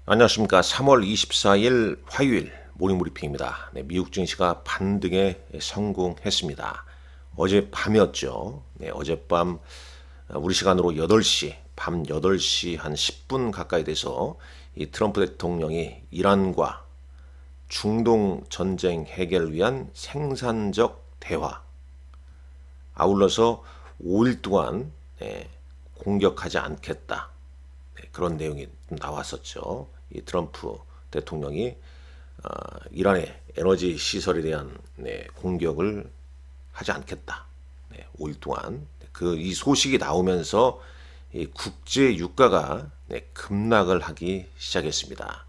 안녕하십니까. 3월 24일 화요일 모닝브리핑입니다. 미국 증시가 반등에 성공했습니다. 어제 밤이었죠. 어젯밤 우리 시간으로 8시, 밤 8시 한 10분 가까이 돼서 이 트럼프 대통령이 이란과 중동 전쟁 해결을 위한 생산적 대화, 아울러서 5일 동안 공격하지 않겠다. 그런 내용이 나왔었죠. 이 트럼프 대통령이 이란의 에너지 시설에 대한 공격을 하지 않겠다. 5일 동안 이 소식이 나오면서 이 국제 유가가 급락을 하기 시작했습니다.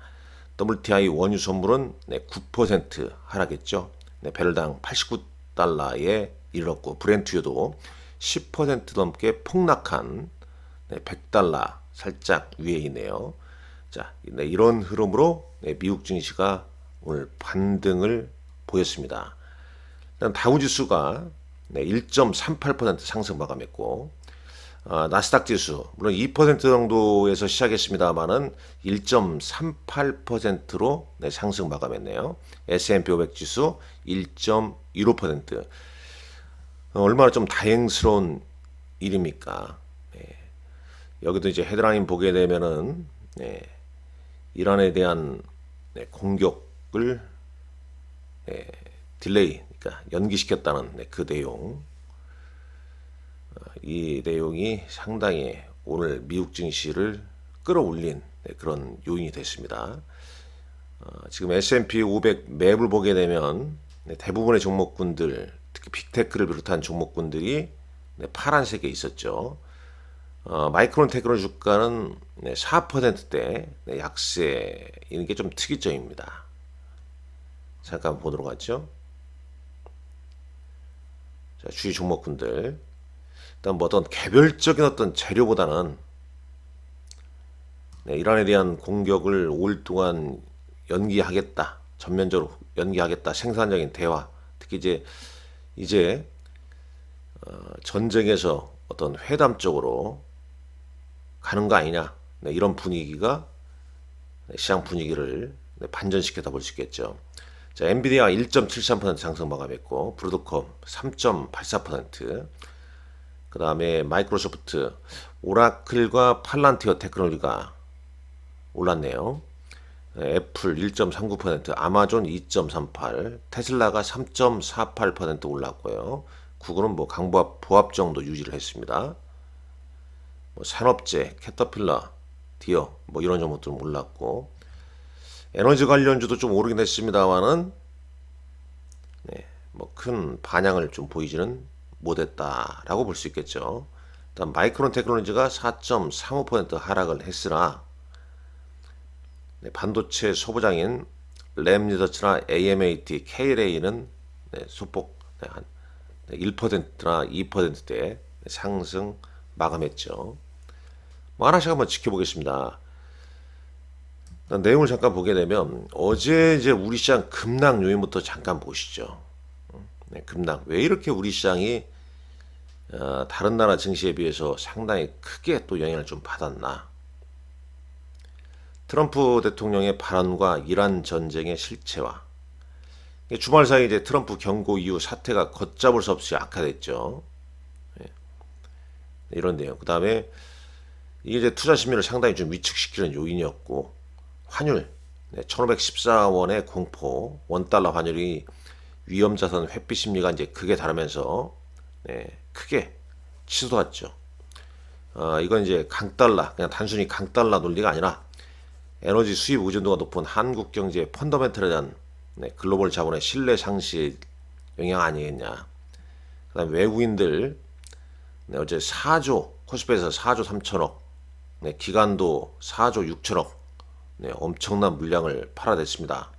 WTI 원유 선물은 9% 하락했죠. 배럴당 89달러에 이르렀고 브렌트유도 10% 넘게 폭락한 100달러 살짝 위에 있네요. 자, 이런 흐름으로 미국 증시가 오늘 반등을 보였습니다. 일단 다우지수가 1.38% 상승 마감했고, 나스닥 지수 물론 2% 정도에서 시작했습니다만은 1.38%로 상승 마감했네요. S&P 500 지수 1.15%. 얼마나 좀 다행스러운 일입니까? 여기도 이제 헤드라인 보게 되면은 이란에 대한 공격을 딜레이, 그러니까 연기시켰다는 그 내용. 이 내용이 상당히 오늘 미국 증시를 끌어올린 그런 요인이 됐습니다. 지금 S&P 500 맵을 보게 되면 대부분의 종목군들, 특히 빅테크를 비롯한 종목군들이 파란색에 있었죠. 마이크론 테크놀로지 주가는 4%대 약세인 게 좀 특이점입니다. 잠깐 보도록 하죠. 자, 주의 종목군들. 일단 뭐 어떤 개별적인 어떤 재료보다는 이란에 대한 공격을 5일 동안 연기하겠다. 전면적으로 연기하겠다. 생산적인 대화. 특히 이제 전쟁에서 어떤 회담 쪽으로 가는 거 아니냐. 이런 분위기가 시장 분위기를 반전시켰다 볼 수 있겠죠. 자, 엔비디아 1.73% 상승 마감했고, 브로드컴 3.84%, 그 다음에 마이크로소프트, 오라클과 팔란티어 테크놀로지가 올랐네요. 애플 1.39%, 아마존 2.38%, 테슬라가 3.48% 올랐고요. 구글은 뭐 강보합 보합 정도 유지를 했습니다. 산업재, 캐터필러, 디어 뭐 이런 종목들은 올랐고, 에너지 관련주도 좀 오르긴 했습니다만은 뭐 큰 반향을 좀 보이지는 못했다라고 볼 수 있겠죠. 일단 마이크론 테크놀로지가 4.35% 하락을 했으나 반도체 소부장인 램리서치나 AMAT, KLA는 소폭 한 1%나 2%대 상승 마감했죠. 뭐 하나씩 한번 지켜보겠습니다. 내용을 잠깐 보게 되면 어제 이제 우리 시장 급락 요인부터 잠깐 보시죠. 급락. 왜 이렇게 우리 시장이 다른 나라 증시에 비해서 상당히 크게 또 영향을 좀 받았나? 트럼프 대통령의 발언과 이란 전쟁의 실체화. 주말 사이 이제 트럼프 경고 이후 사태가 걷잡을 수 없이 악화됐죠. 이런 내용. 그 다음에 이게 이제 투자 심리를 상당히 좀 위축시키는 요인이었고, 환율 1514원의 공포, 원달러 환율이 위험자산 회피 심리가 이제 크게 다르면서 크게 치솟았죠. 이건 이제 강달러, 그냥 단순히 강달러 논리가 아니라 에너지 수입 의존도가 높은 한국 경제의 펀더멘털에 대한 글로벌 자본의 신뢰 상실의 영향 아니겠냐. 그다음 외국인들 어제 4조, 코스피에서 4조 3천억, 기관도 4조 6천억, 엄청난 물량을 팔아댔습니다.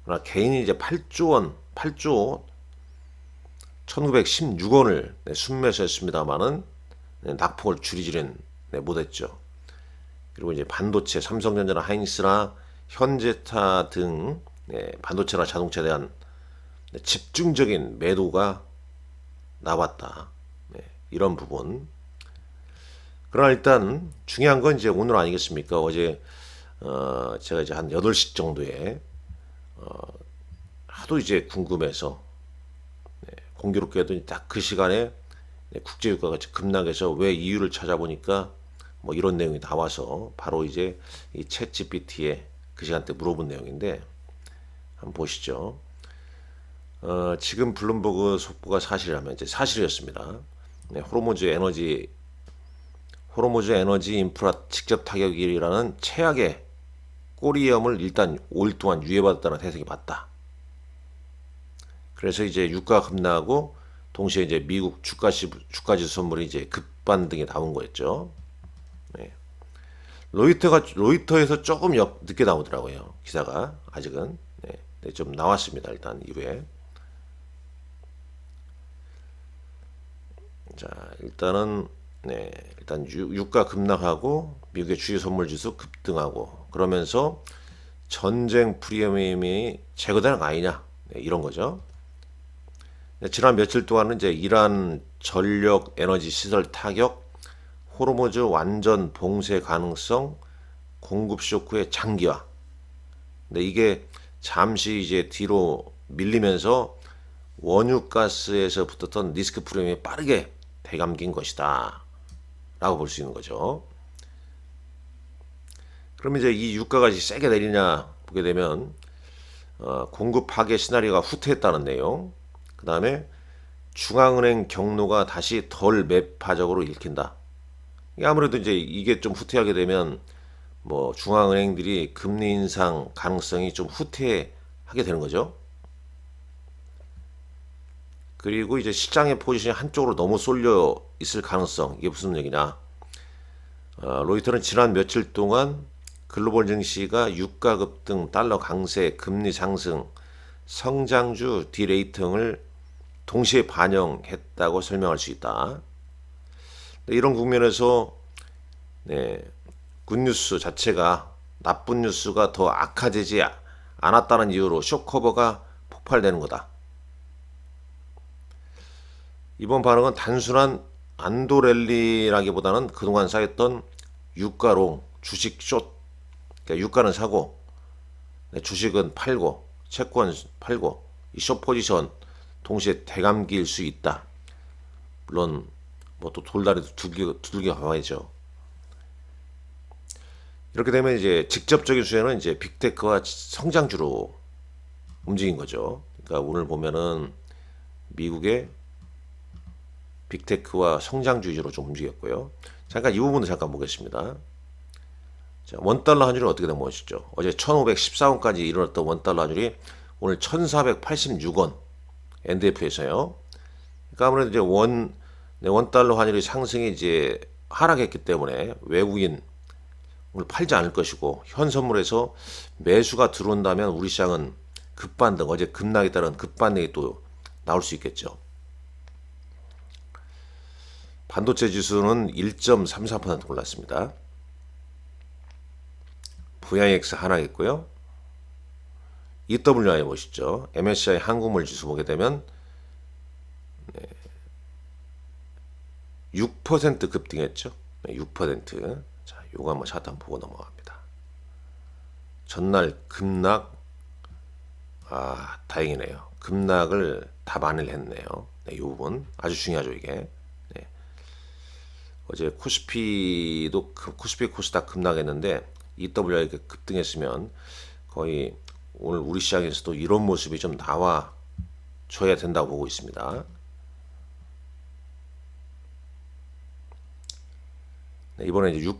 그러나 개인이 이제 8조 1916원을 순매수했습니다만은 낙폭을 줄이지는 못했죠. 그리고 이제 반도체, 삼성전자나 하이닉스나 현대차 등 반도체나 자동차에 대한 집중적인 매도가 나왔다. 이런 부분. 그러나 일단 중요한 건 이제 오늘 아니겠습니까? 어제 제가 이제 한 8시 정도에 하도 이제 궁금해서 공교롭게도 딱 그 시간에 국제유가가 급락해서 왜 이유를 찾아보니까 뭐 이런 내용이 나와서 바로 이제 이 챗GPT에 그 시간대 물어본 내용인데 한번 보시죠. 지금 블룸버그 속보가 사실이라면 이제 사실이었습니다. 호르무즈 에너지 인프라 직접 타격이라는 최악의 꼬리염을 일단 5일 동안 유예받았다는 해석이 맞다. 그래서 이제 유가가 급락하고 동시에 이제 미국 주가지수 선물이 이제 급반등이 나온 거였죠. 네. 로이터에서 조금 늦게 나오더라고요. 기사가 아직은 네, 좀 나왔습니다. 일단 이후에 자 일단은 일단 유가 급락하고 미국의 주요 선물 지수 급등하고 그러면서 전쟁 프리미엄이 제거되는 거 아니냐 이런 거죠. 지난 며칠 동안은 이제 이란 전력 에너지 시설 타격, 호르무즈 완전 봉쇄 가능성, 공급 쇼크의 장기화. 근데 이게 잠시 이제 뒤로 밀리면서 원유가스에서 붙었던 리스크 프리미엄이 빠르게 되감긴 것이다. 라고 볼 수 있는 거죠. 그럼 이제 이 유가가 세게 내리냐 보게 되면 공급 파괴 시나리오가 후퇴했다는 내용. 그 다음에 중앙은행 경로가 다시 덜 매파적으로 읽힌다. 아무래도 이제 이게 좀 후퇴하게 되면 뭐 중앙은행들이 금리 인상 가능성이 좀 후퇴하게 되는 거죠. 그리고 이제 시장의 포지션이 한쪽으로 너무 쏠려 있을 가능성. 이게 무슨 얘기냐? 로이터는 지난 며칠 동안 글로벌 증시가 유가 급등, 달러 강세, 금리 상승, 성장주 디레이팅을 동시에 반영했다고 설명할 수 있다. 이런 국면에서 굿뉴스 자체가 나쁜 뉴스가 더 악화되지 않았다는 이유로 쇼커버가 폭발되는 거다. 이번 반응은 단순한 안도랠리라기보다는 그동안 쌓였던 유가롱, 주식 숏, 그러니까 유가는 사고 주식은 팔고 채권 팔고 이 숏 포지션 동시에 대감기일 수 있다. 물론 뭐 또 돌다리도 두들겨 가야죠. 이렇게 되면 이제 직접적인 수혜는 이제 빅테크와 성장주로 움직인 거죠. 그러니까 오늘 보면은 미국의 빅테크와 성장주 위주로 좀 움직였고요. 잠깐 이 부분도 잠깐 보겠습니다. 자, 원달러 환율이 어떻게 된 것이죠? 어제 1514원까지 일어났던 원달러 환율이 오늘 1486원 NDF에서요. 그러니까 아무래도 이제 원달러 환율의 상승이 이제 하락했기 때문에 외국인 오늘 팔지 않을 것이고 현 선물에서 매수가 들어온다면 우리 시장은 급반등, 어제 급락에 따른 급반등이 또 나올 수 있겠죠. 반도체 지수는 1.34% 올랐습니다. VIX 하락했고요. EWI 보시죠. MSCI 한국물 지수 보게 되면 6% 급등했죠. 6%. 자, 요거 한번 차트 한번 보고 넘어갑니다. 전날 급락. 다행이네요. 급락을 다 만회했네요. 이 부분 아주 중요하죠, 이게. 어제 코스피 코스닥 급락했는데 EWI가 급등했으면 거의 오늘 우리 시장에서도 이런 모습이 좀 나와줘야 된다고 보고 있습니다. 이번에 이제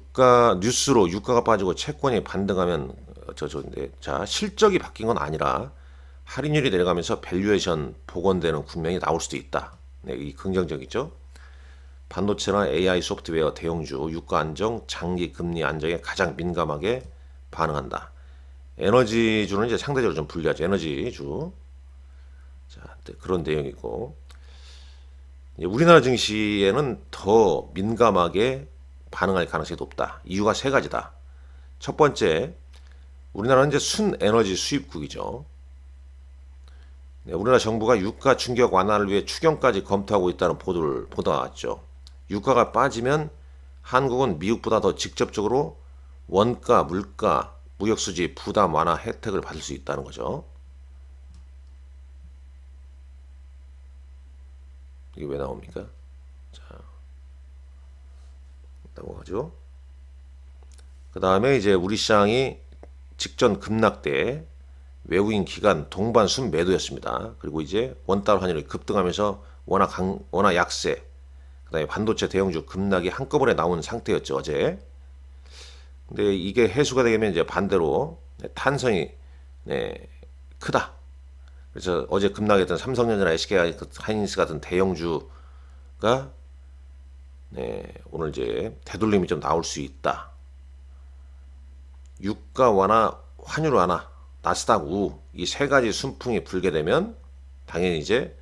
뉴스로 유가가 빠지고 채권이 반등하면 자 실적이 바뀐 건 아니라 할인율이 내려가면서 밸류에이션 복원되는 국면이 나올 수도 있다. 이 긍정적이죠. 반도체나 AI 소프트웨어 대형주 유가 안정, 장기 금리 안정에 가장 민감하게 반응한다. 에너지주는 이제 상대적으로 좀 불리하죠. 에너지주. 자, 그런 내용이고. 우리나라 증시에는 더 민감하게 반응할 가능성이 높다. 이유가 세 가지다. 첫 번째, 우리나라는 이제 순에너지 수입국이죠. 우리나라 정부가 유가 충격 완화를 위해 추경까지 검토하고 있다는 보도가 나왔죠. 유가가 빠지면 한국은 미국보다 더 직접적으로 원가, 물가, 무역수지 부담 완화 혜택을 받을 수 있다는 거죠. 이게 왜 나옵니까? 자, 넘어가죠. 그 다음에 이제 우리 시장이 직전 급락대 외국인 기관 동반 순매도였습니다. 그리고 이제 원달러 환율이 급등하면서 워낙 약세, 그다음에 반도체 대형주 급락이 한꺼번에 나온 상태였죠, 어제. 근데 이게 해소가 되면 이제 반대로 탄성이 크다. 그래서 어제 급락했던 삼성전자나 SK하이닉스 같은 대형주가 오늘 이제 되돌림이 좀 나올 수 있다. 유가 완화, 환율 완화, 나스닥 우 이 세 가지 순풍이 불게 되면 당연히 이제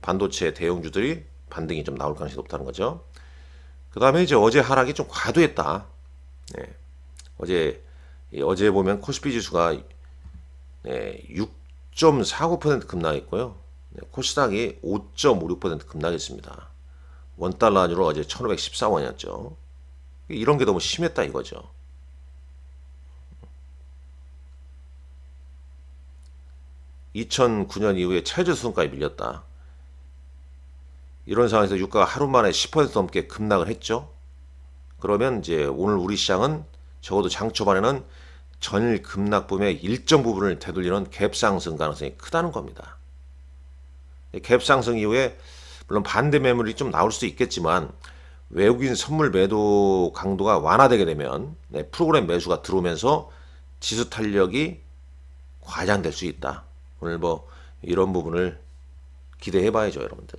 반도체 대형주들이 반등이 좀 나올 가능성이 높다는 거죠. 그 다음에 이제 어제 하락이 좀 과도했다. 어제 보면 코스피 지수가 6.49% 급락했고요. 코스닥이 5.56% 급락했습니다. 원달러 환율은 어제 1514원이었죠. 이런 게 너무 심했다 이거죠. (2009년) 이후에 최저 수준까지 밀렸다. 이런 상황에서 유가가 하루 만에 10% 넘게 급락을 했죠. 그러면 이제 오늘 우리 시장은 적어도 장 초반에는 전일 급락붐의 일정 부분을 되돌리는 갭 상승 가능성이 크다는 겁니다. 갭 상승 이후에 물론 반대 매물이 좀 나올 수도 있겠지만 외국인 선물 매도 강도가 완화되게 되면 프로그램 매수가 들어오면서 지수 탄력이 과장될 수 있다. 오늘 뭐 이런 부분을 기대해 봐야죠, 여러분들.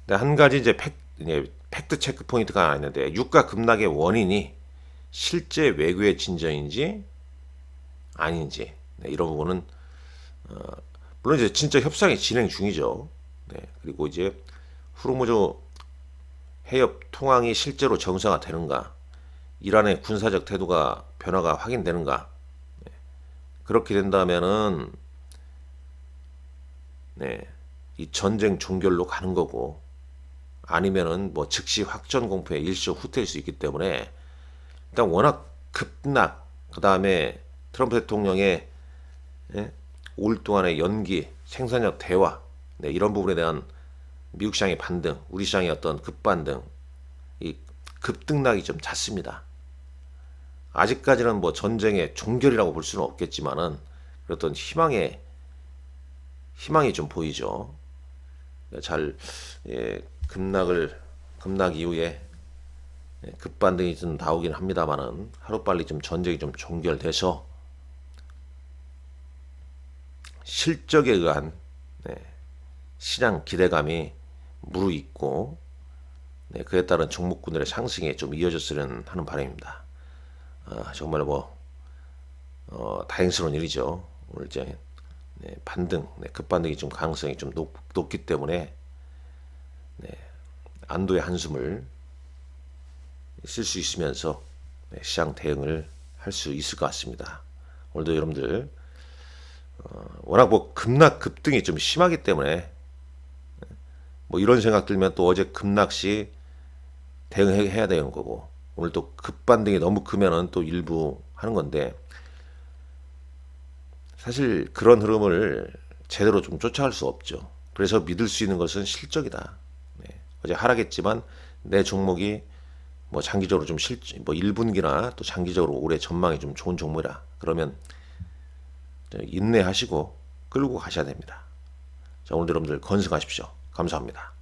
한 가지 이제 팩트 체크 포인트가 있는데 유가 급락의 원인이 실제 외교의 진전인지 아닌지 이런 부분은 물론 이제 진짜 협상이 진행 중이죠. 그리고 이제 후르무즈 해협 통항이 실제로 정상화 되는가, 이란의 군사적 태도가 변화가 확인되는가. 그렇게 된다면은 이 전쟁 종결로 가는 거고, 아니면은 뭐 즉시 확전 공포에 일시적 후퇴일 수 있기 때문에 일단 워낙 급락, 그 다음에 트럼프 대통령의 5일 동안의 연기, 생산력 대화, 이런 부분에 대한 미국 시장의 반등, 우리 시장의 어떤 급반등, 이 급등락이 좀 잦습니다. 아직까지는 뭐 전쟁의 종결이라고 볼 수는 없겠지만은 어떤 희망이 좀 보이죠. 잘 급락 이후에 급반등이 좀 나오긴 합니다만은 하루빨리 좀 전쟁이 좀 종결돼서 실적에 의한 시장 기대감이 무르익고 그에 따른 종목군들의 상승에 좀 이어졌으면 하는 바람입니다. 정말 다행스러운 일이죠. 오늘 이제 급반등이 좀 가능성이 좀 높기 때문에 안도의 한숨을 쓸 수 있으면서 시장 대응을 할 수 있을 것 같습니다. 오늘도 여러분들 워낙 급락 급등이 좀 심하기 때문에 이런 생각 들면 또 어제 급락 시 대응해야 되는 거고, 오늘 또 급반등이 너무 크면은 또 일부 하는 건데, 사실 그런 흐름을 제대로 좀 쫓아갈 수 없죠. 그래서 믿을 수 있는 것은 실적이다. 어제 하락했지만 내 종목이 장기적으로 좀 1분기나 또 장기적으로 올해 전망이 좀 좋은 종목이라 그러면 인내하시고 끌고 가셔야 됩니다. 자, 오늘 여러분들 건승하십시오. 감사합니다.